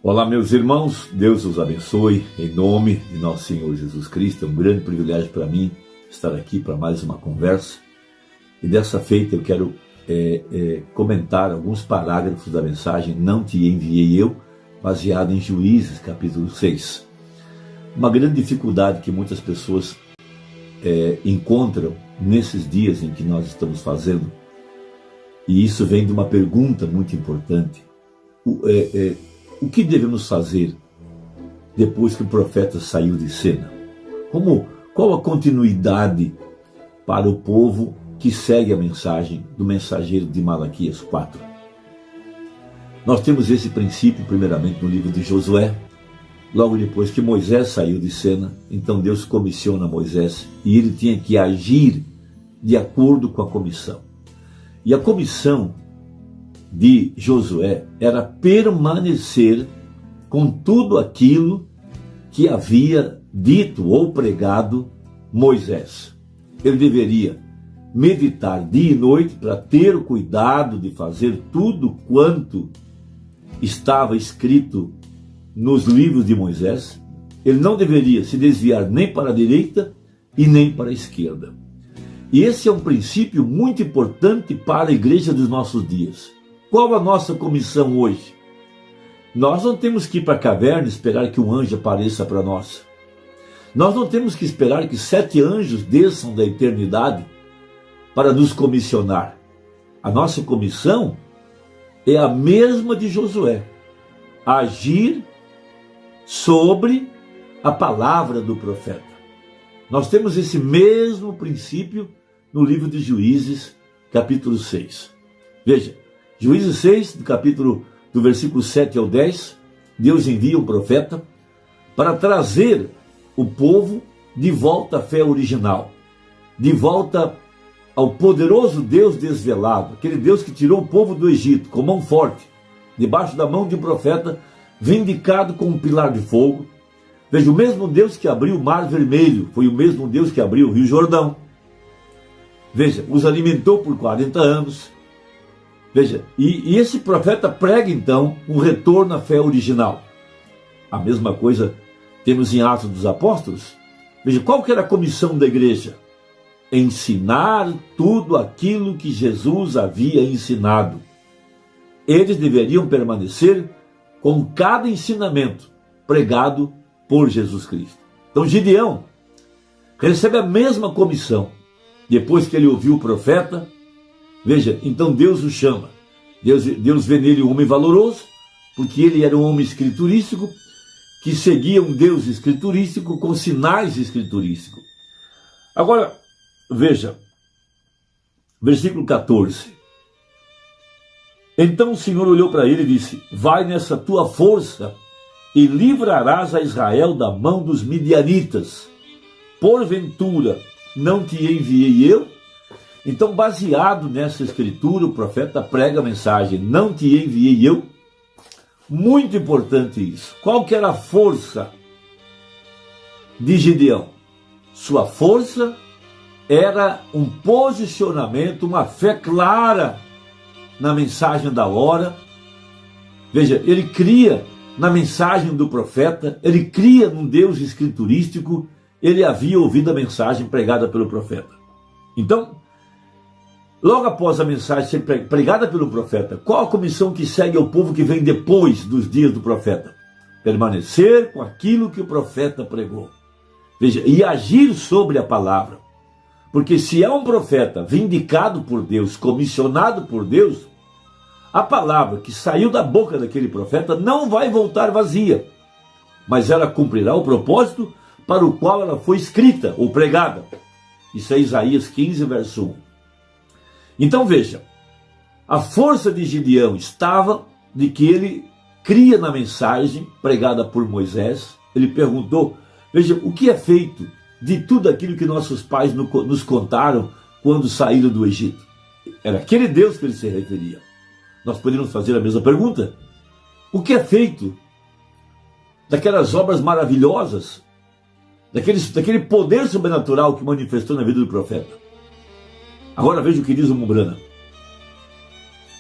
Olá, meus irmãos, Deus os abençoe em nome de nosso Senhor Jesus Cristo. É um grande privilégio para mim estar aqui para mais uma conversa. E dessa feita eu quero comentar alguns parágrafos da mensagem Não Te Enviei Eu, baseado em Juízes, capítulo 6. Uma grande dificuldade que muitas pessoas encontram nesses dias em que nós estamos fazendo, e isso vem de uma pergunta muito importante. O que devemos fazer depois que o profeta saiu de cena? Qual a continuidade para o povo que segue a mensagem do mensageiro de Malaquias 4? Nós temos esse princípio primeiramente no livro de Josué. Logo depois que Moisés saiu de cena, então Deus comissiona Moisés e ele tinha que agir de acordo com a comissão. E a comissão de Josué era permanecer com tudo aquilo que havia dito ou pregado Moisés. Ele deveria meditar dia e noite para ter o cuidado de fazer tudo quanto estava escrito nos livros de Moisés. Ele não deveria se desviar nem para a direita e nem para a esquerda. E esse é um princípio muito importante para a igreja dos nossos dias. Qual a nossa comissão hoje? Nós não temos que ir para a caverna e esperar que um anjo apareça para nós. Nós não temos que esperar que 7 anjos desçam da eternidade para nos comissionar. A nossa comissão é a mesma de Josué: agir sobre a palavra do profeta. Nós temos esse mesmo princípio no livro de Juízes, capítulo 6. Veja, Juízes 6, do versículo 7 ao 10, Deus envia um profeta para trazer o povo de volta à fé original, de volta ao poderoso Deus desvelado, aquele Deus que tirou o povo do Egito com mão forte, debaixo da mão de um profeta, vindicado com um pilar de fogo. Veja, o mesmo Deus que abriu o Mar Vermelho foi o mesmo Deus que abriu o Rio Jordão. Veja, os alimentou por 40 anos. Veja, e esse profeta prega então um retorno à fé original. A mesma coisa temos em Atos dos Apóstolos. Veja, qual que era a comissão da igreja? Ensinar tudo aquilo que Jesus havia ensinado. Eles deveriam permanecer com cada ensinamento pregado por Jesus Cristo. Então Gideão recebe a mesma comissão. Depois que ele ouviu o profeta, veja, então Deus o chama. Deus vê nele um homem valoroso, porque ele era um homem escriturístico, que seguia um Deus escriturístico com sinais escriturísticos. Agora, veja, versículo 14. Então o Senhor olhou para ele e disse: vai nessa tua força e livrarás a Israel da mão dos midianitas. Porventura não te enviei eu? Então, baseado nessa escritura, o profeta prega a mensagem: não te enviei eu? Muito importante isso. Qual que era a força de Gideão? Sua força era um posicionamento, uma fé clara na mensagem da hora. Veja, ele cria na mensagem do profeta, ele cria num Deus escriturístico, ele havia ouvido a mensagem pregada pelo profeta. Então, logo após a mensagem ser pregada pelo profeta, qual a comissão que segue ao povo que vem depois dos dias do profeta? Permanecer com aquilo que o profeta pregou. Veja, e agir sobre a palavra. Porque se é um profeta vindicado por Deus, comissionado por Deus, a palavra que saiu da boca daquele profeta não vai voltar vazia, mas ela cumprirá o propósito para o qual ela foi escrita ou pregada. Isso é Isaías 15, verso 1. Então veja, a força de Gideão estava de que ele cria na mensagem pregada por Moisés. Ele perguntou, veja, o que é feito de tudo aquilo que nossos pais nos contaram quando saíram do Egito? Era aquele Deus que ele se referia. Nós poderíamos fazer a mesma pergunta. O que é feito daquelas obras maravilhosas, daquele poder sobrenatural que manifestou na vida do profeta? Agora veja o que diz o Mumbrana.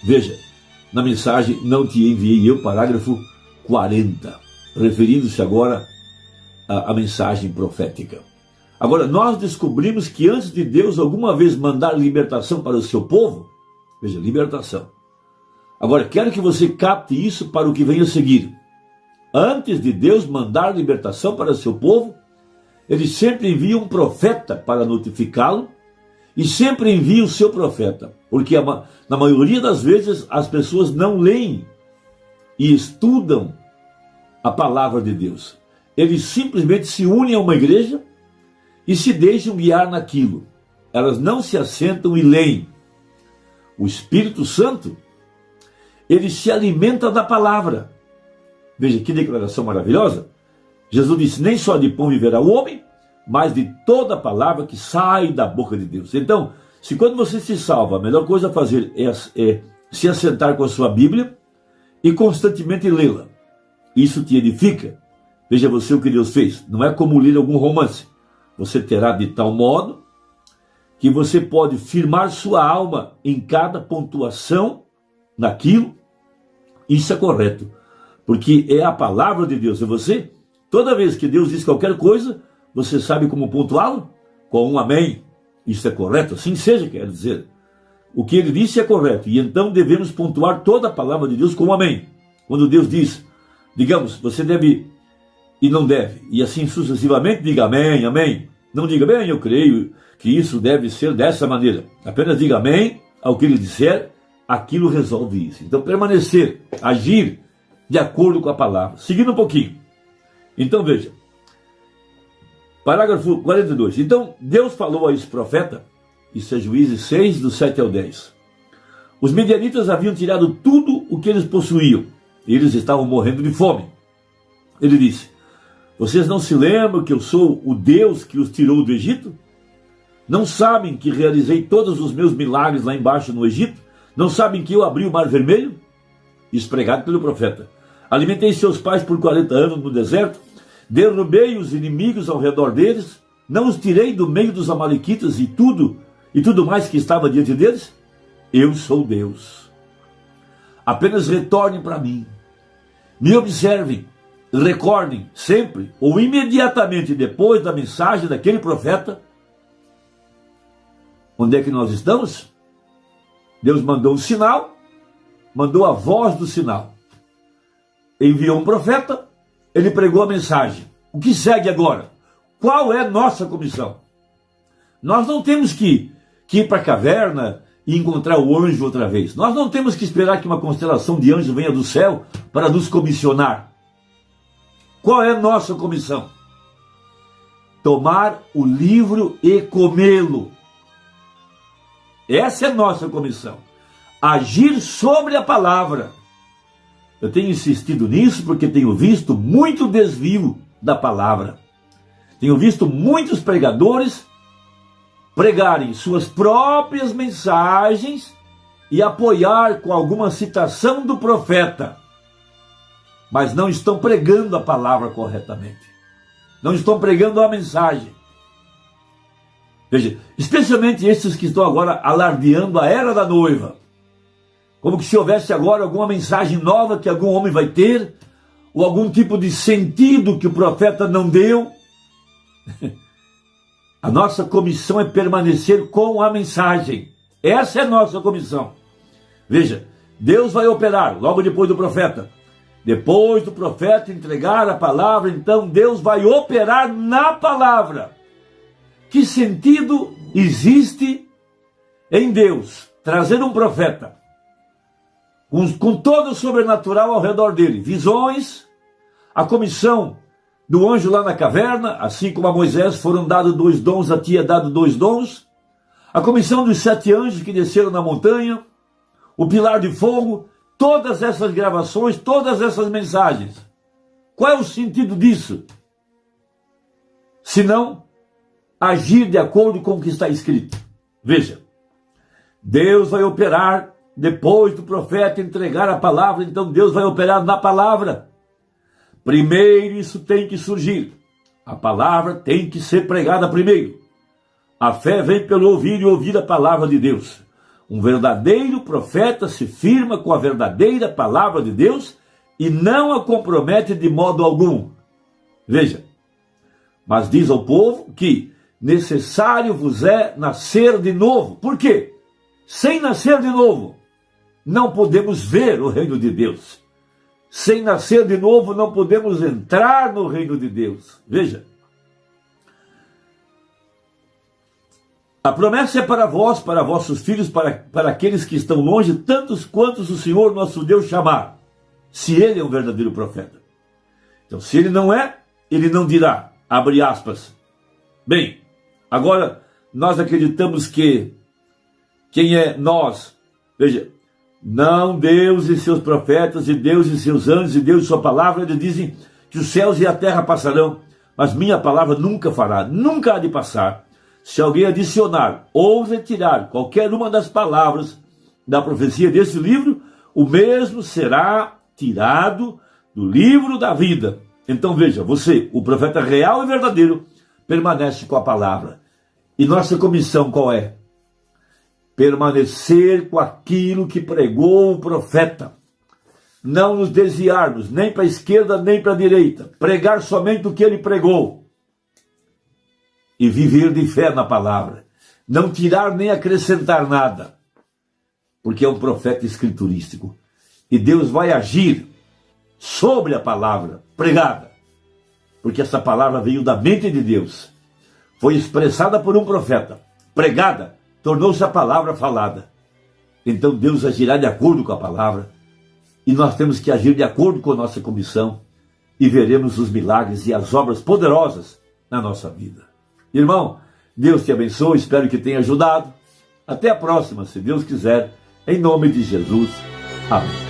Veja, na mensagem Não Te Enviei Eu, parágrafo 40, referindo-se agora à mensagem profética. Agora, nós descobrimos que antes de Deus alguma vez mandar libertação para o seu povo, veja, libertação. Agora, quero que você capte isso para o que vem a seguir. Antes de Deus mandar libertação para o seu povo, ele sempre envia um profeta para notificá-lo, e sempre envia o seu profeta, porque na maioria das vezes as pessoas não leem e estudam a palavra de Deus. Eles simplesmente se unem a uma igreja e se deixam guiar naquilo. Elas não se assentam e leem. O Espírito Santo, ele se alimenta da palavra. Veja que declaração maravilhosa. Jesus disse: nem só de pão viverá o homem, mas de toda a palavra que sai da boca de Deus. Então, se quando você se salva, a melhor coisa a fazer é se assentar com a sua Bíblia e constantemente lê-la. Isso te edifica. Veja você o que Deus fez. Não é como ler algum romance. Você terá de tal modo que você pode firmar sua alma em cada pontuação naquilo. Isso é correto, porque é a palavra de Deus. E você, toda vez que Deus diz qualquer coisa, você sabe como pontuá-lo? Com um amém. Isso é correto? Assim seja, quer dizer. O que ele disse é correto. E então devemos pontuar toda a palavra de Deus com um amém. Quando Deus diz, digamos, você deve e não deve, e assim sucessivamente, diga amém, amém. Não diga, bem, eu creio que isso deve ser dessa maneira. Apenas diga amém ao que ele disser, aquilo resolve isso. Então permanecer, agir de acordo com a palavra. Seguindo um pouquinho. Então veja. Parágrafo 42. Então, Deus falou a esse profeta, isso é Juízes 6, do 7 ao 10. Os midianitas haviam tirado tudo o que eles possuíam, e eles estavam morrendo de fome. Ele disse: vocês não se lembram que eu sou o Deus que os tirou do Egito? Não sabem que realizei todos os meus milagres lá embaixo no Egito? Não sabem que eu abri o mar vermelho? Isso pregado pelo profeta. Alimentei seus pais por 40 anos no deserto, derrubei os inimigos ao redor deles, não os tirei do meio dos amalequitas e tudo mais que estava diante deles? Eu sou Deus. Apenas retornem para mim. Me observem, recordem sempre ou imediatamente depois da mensagem daquele profeta. Onde é que nós estamos? Deus mandou um sinal, mandou a voz do sinal. Enviou um profeta, ele pregou a mensagem. O que segue agora? Qual é nossa comissão? Nós não temos que ir para a caverna e encontrar o anjo outra vez. Nós não temos que esperar que uma constelação de anjos venha do céu para nos comissionar. Qual é nossa comissão? Tomar o livro e comê-lo. Essa é nossa comissão. Agir sobre a palavra. Eu tenho insistido nisso porque tenho visto muito desvio da palavra. Tenho visto muitos pregadores pregarem suas próprias mensagens e apoiar com alguma citação do profeta, mas não estão pregando a palavra corretamente. Não estão pregando a mensagem. Veja, especialmente esses que estão agora alardeando a era da noiva. Como que se houvesse agora alguma mensagem nova que algum homem vai ter, ou algum tipo de sentido que o profeta não deu. A nossa comissão é permanecer com a mensagem. Essa é a nossa comissão. Veja, Deus vai operar logo depois do profeta. Depois do profeta entregar a palavra, então Deus vai operar na palavra. Que sentido existe em Deus trazer um profeta com todo o sobrenatural ao redor dele? Visões, a comissão do anjo lá na caverna, assim como a Moisés foram dados 2 dons, a ti é dado 2 dons. A comissão dos 7 anjos que desceram na montanha, o pilar de fogo, todas essas gravações, todas essas mensagens. Qual é o sentido disso? Senão agir de acordo com o que está escrito. Veja, Deus vai operar depois do profeta entregar a palavra, então Deus vai operar na palavra. Primeiro isso tem que surgir. A palavra tem que ser pregada primeiro. A fé vem pelo ouvir e ouvir a palavra de Deus. Um verdadeiro profeta se firma com a verdadeira palavra de Deus e não a compromete de modo algum. Veja, mas diz ao povo que necessário vos é nascer de novo. Por quê? Sem nascer de novo, não podemos ver o reino de Deus. Sem nascer de novo, não podemos entrar no reino de Deus. Veja, a promessa é para vós, para vossos filhos, para aqueles que estão longe, tantos quantos o Senhor nosso Deus chamar, se ele é um verdadeiro profeta. Então, se ele não é, ele não dirá, abre aspas. Bem, agora nós acreditamos que quem é nós? Veja, não Deus e seus profetas, e Deus e seus anjos, e Deus e sua palavra, eles dizem que os céus e a terra passarão, mas minha palavra nunca fará, nunca há de passar. Se alguém adicionar ou retirar qualquer uma das palavras da profecia desse livro, o mesmo será tirado do livro da vida. Então veja, você, o profeta real e verdadeiro, permanece com a palavra. E nossa comissão qual é? Permanecer com aquilo que pregou o profeta. Não nos desviarmos, nem para a esquerda, nem para a direita. Pregar somente o que ele pregou. E viver de fé na palavra. Não tirar nem acrescentar nada. Porque é um profeta escriturístico. E Deus vai agir sobre a palavra pregada. Porque essa palavra veio da mente de Deus. Foi expressada por um profeta. Pregada, tornou-se a palavra falada. Então Deus agirá de acordo com a palavra. E nós temos que agir de acordo com a nossa comissão. E veremos os milagres e as obras poderosas na nossa vida. Irmão, Deus te abençoe, espero que tenha ajudado. Até a próxima, se Deus quiser, em nome de Jesus. Amém.